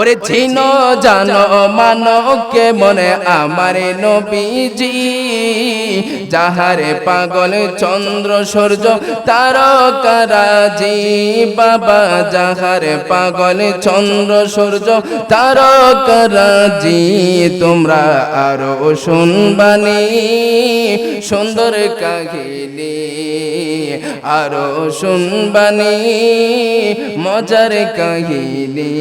ওরে চিনো জানো মানো কে মনে আমার নবীজি, যাহারে পাগল চন্দ্র সূর্য তারকারাজি। বাবা যাহারে পাগল চন্দ্র সূর্য তারকারাজি, তোমরা আরো শুনবানি সুন্দর কাহিনী, আরো শুনবানি মজার কাহিনী।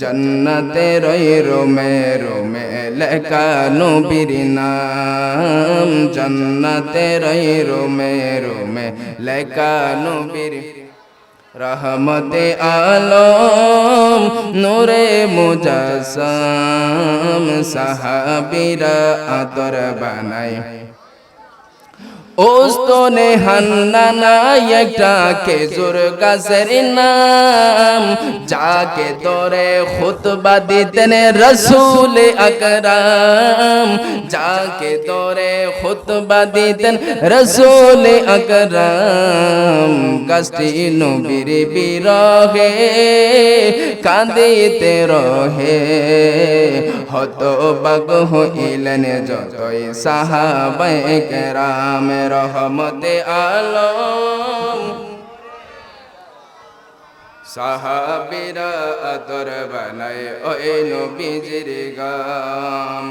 জান্নাতে রই রোমে রোমে লেখা নবীর নাম, জান্নাতে রই রোমে রোমে লেখা নবীর। রহমতে আলম নূরে মুজাসসাম, সাহাবীরা আতর বানায় ওস্তনে হান্নানা একটা খেজুর গাছের নাম, যাকে ধরে খুতবা দিতেন রাসূল আকরাম, যাকে ধরে খুতবা দিতেন রাসূল আকরাম। গাছটি নবীর বিরহে কাঁদিতে রহে, হতবাক হইলেন যতই সাহাবায়ে কেরাম। রহমতে আলম সাহাবীরা আতর বানায় ওই নবীজির গাম।